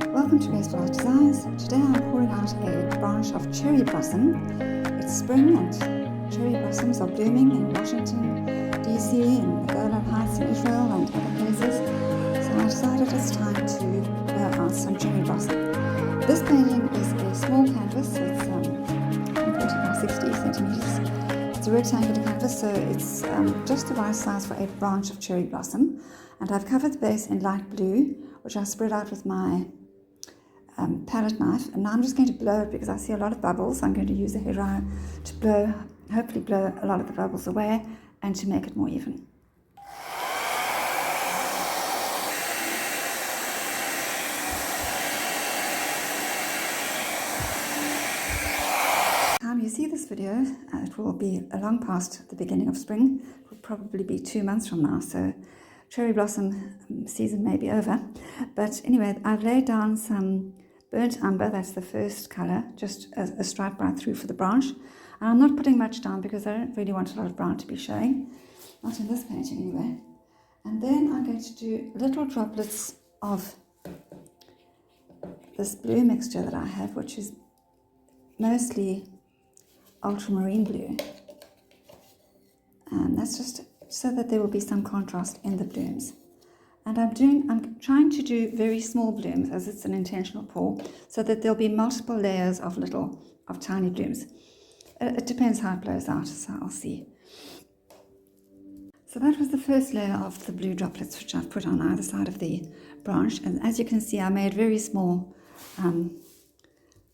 Welcome to Graceful Art Designs. Today I'm pouring out a branch of cherry blossom. It's spring and cherry blossoms are blooming in Washington, DC, in the Golan Heights in Israel and other places. So I decided it's time to blow out some cherry blossom. This painting is a small canvas. It's 40 by 60 centimeters. It's a rectangular canvas, so it's just the right size for a branch of cherry blossom. And I've covered the base in light blue, which I spread out with my palette knife, and now I'm just going to blow it because I see a lot of bubbles. I'm going to use a hairdryer to blow, hopefully blow a lot of the bubbles away and to make it more even. Time you see this video, it will be long past the beginning of spring. It will probably be 2 months from now, so cherry blossom season may be over. But anyway, I've laid down some burnt umber, that's the first colour, just a stripe right through for the branch. And I'm not putting much down because I don't really want a lot of brown to be showing, not in this painting anyway. And then I'm going to do little droplets of this blue mixture that I have, which is mostly ultramarine blue. And that's just so that there will be some contrast in the blooms. And I'm trying to do very small blooms, as it's an intentional pour, so that there'll be multiple layers of tiny blooms. It depends how it blows out, so I'll see. So that was the first layer of the blue droplets, which I've put on either side of the branch. And as you can see, I made very small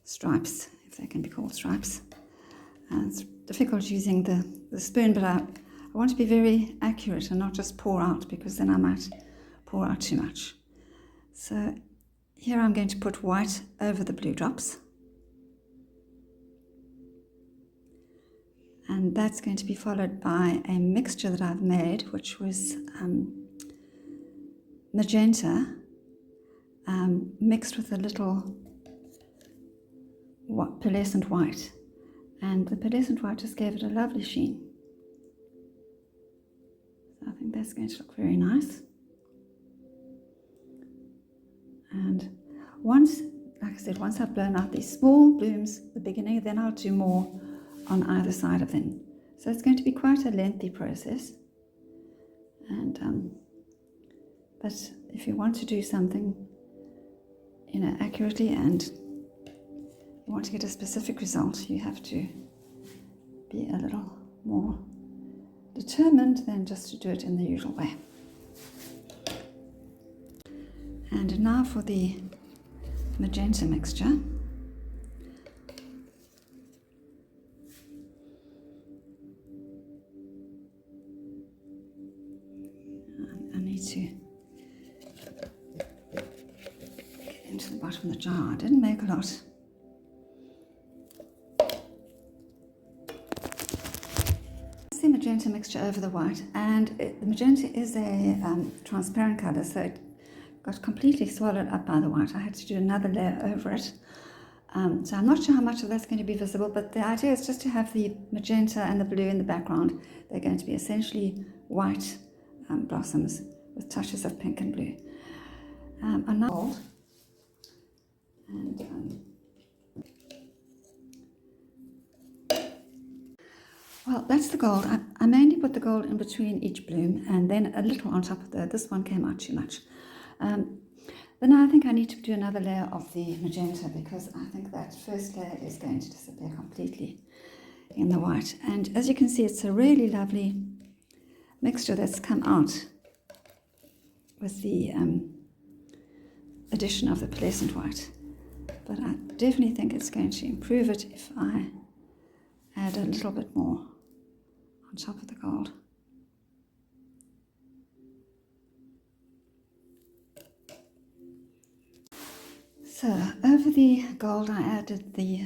stripes, if they can be called stripes. And it's difficult using the spoon, but I want to be very accurate and not just pour out, because then I might pour out too much. So here I'm going to put white over the blue drops, and that's going to be followed by a mixture that I've made, which was magenta mixed with a little pearlescent white, and the pearlescent white just gave it a lovely sheen. So I think that's going to look very nice. And once, like I said, once I've blown out these small blooms at the beginning, then I'll do more on either side of them. So it's going to be quite a lengthy process. And but if you want to do something, accurately, and you want to get a specific result, you have to be a little more determined than just to do it in the usual way. And now for the magenta mixture. I need to get into the bottom of the jar. I didn't make a lot. That's the magenta mixture over the white, and the magenta is a transparent colour, so it got completely swallowed up by the white. I had to do another layer over it. So I'm not sure how much of that's going to be visible, but the idea is just to have the magenta and the blue in the background. They're going to be essentially white blossoms with touches of pink and blue. And now gold. And well, that's the gold. I mainly put the gold in between each bloom, and then a little on top of this one came out too much. But now I think I need to do another layer of the magenta, because I think that first layer is going to disappear completely in the white. And as you can see, it's a really lovely mixture that's come out with the addition of the pearlescent white. But I definitely think it's going to improve it if I add a little bit more on top of the gold. So over the gold I added the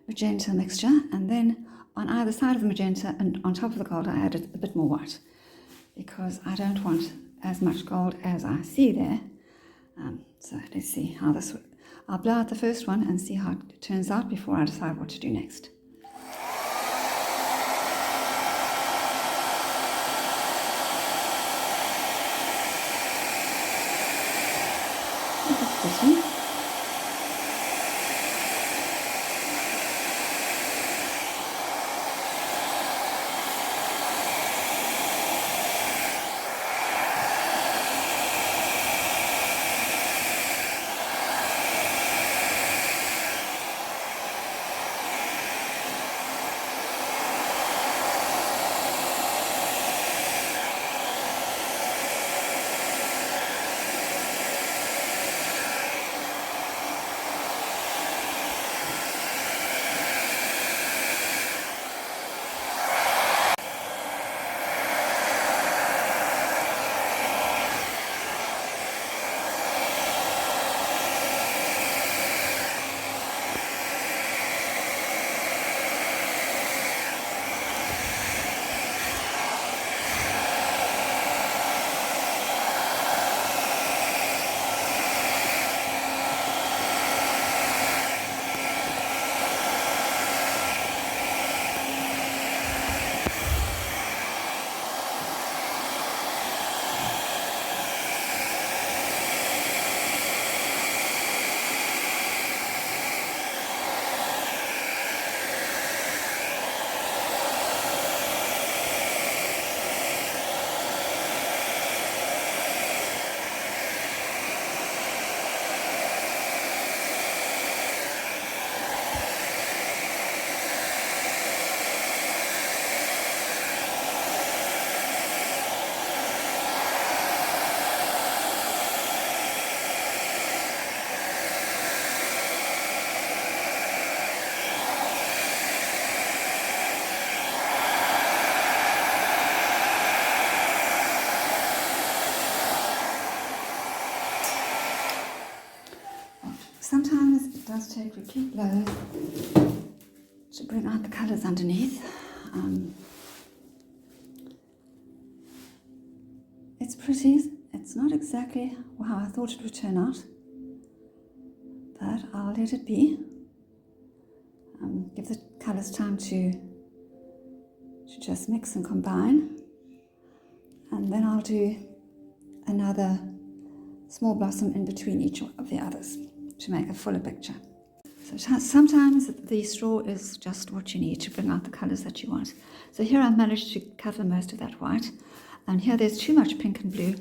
magenta mixture, and then on either side of the magenta and on top of the gold I added a bit more white, because I don't want as much gold as I see there. So let's see how this would. I'll blow out the first one and see how it turns out before I decide what to do next. pretty. Sometimes it does take repeat blows to bring out the colours underneath. It's pretty. It's not exactly how I thought it would turn out, but I'll let it be. Give the colours time to just mix and combine, and then I'll do another small blossom in between each of the others to make a fuller picture. So sometimes the straw is just what you need to bring out the colours that you want. So here I've managed to cover most of that white, and here there's too much pink and blue.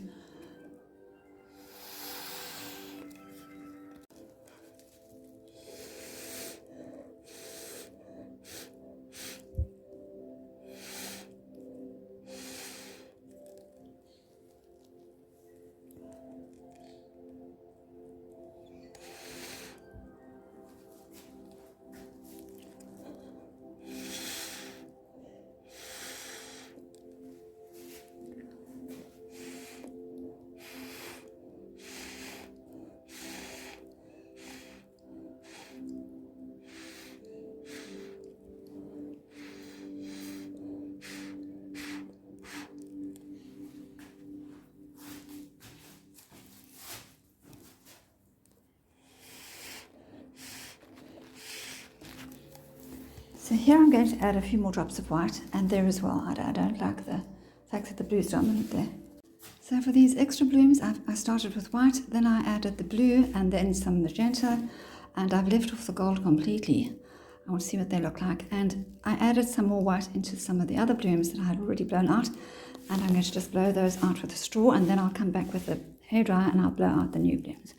So here I'm going to add a few more drops of white, and there as well. I don't like the fact that the blue's dominant there. So for these extra blooms, I started with white, then I added the blue and then some magenta, and I've left off the gold completely. I want to see what they look like. And I added some more white into some of the other blooms that I had already blown out, and I'm going to just blow those out with a straw, and then I'll come back with the hairdryer and I'll blow out the new blooms.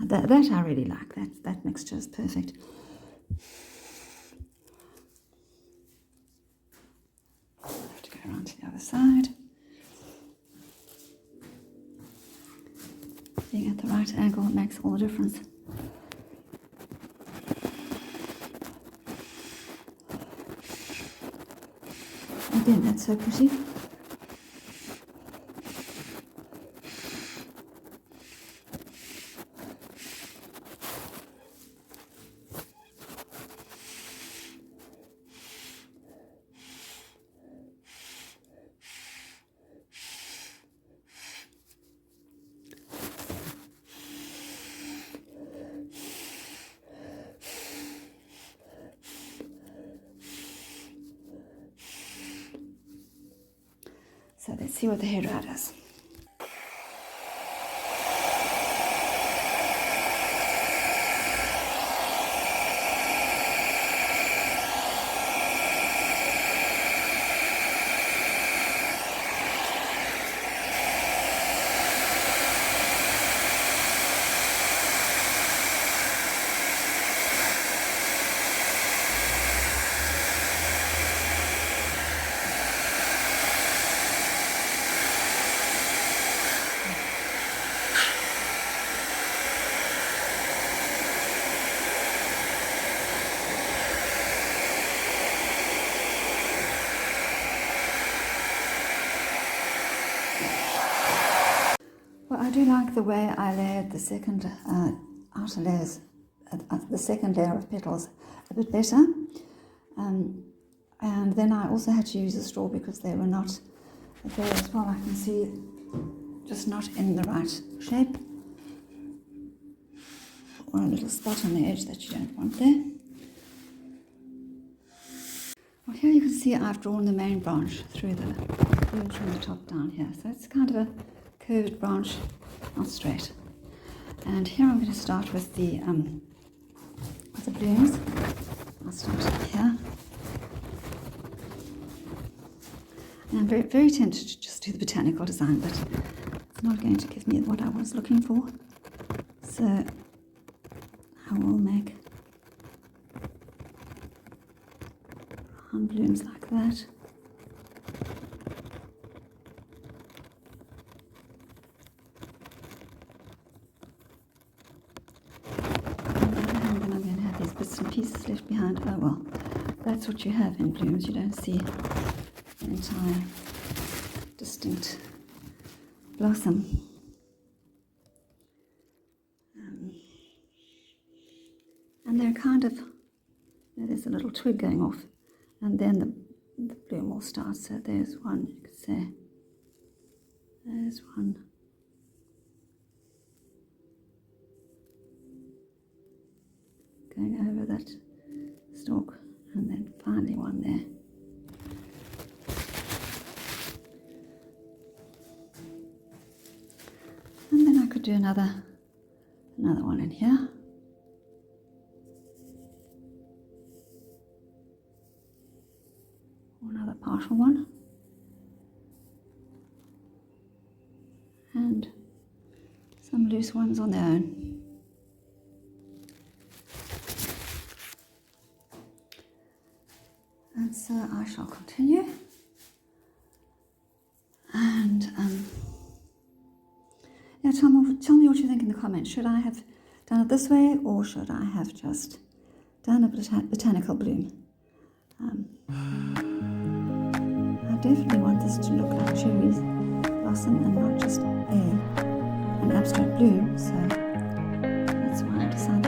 That I really like. That mixture is perfect. I have to go around to the other side. Being at the right angle makes all the difference. Again, that's so pretty. So let's see what the hairdryer does. Well, I do like the way I layered the second outer layers, the second layer of petals a bit better. And then I also had to use a straw because they were not there as well. I can see just not in the right shape, or a little spot on the edge that you don't want there. Well, here you can see I've drawn the main branch through the blooms from the top down here. So it's kind of a curved branch, not straight. And here I'm going to start with the blooms. I'll start here. And I'm very, very tempted to just do the botanical design, but it's not going to give me what I was looking for. So I will make brown blooms like that. Bits and pieces left behind. Oh well, that's what you have in blooms. You don't see the entire distinct blossom. And they're kind of, there's a little twig going off, and then the bloom will start. So there's one, you could say. There's one. Going over that stalk, and then finally one there. And then I could do another one in here. Or another partial one. And some loose ones on their own. And so I shall continue, and yeah, tell me what you think in the comments. Should I have done it this way, or should I have just done a botanical bloom? I definitely want this to look like cherry blossom and not just an abstract bloom, so that's why I decided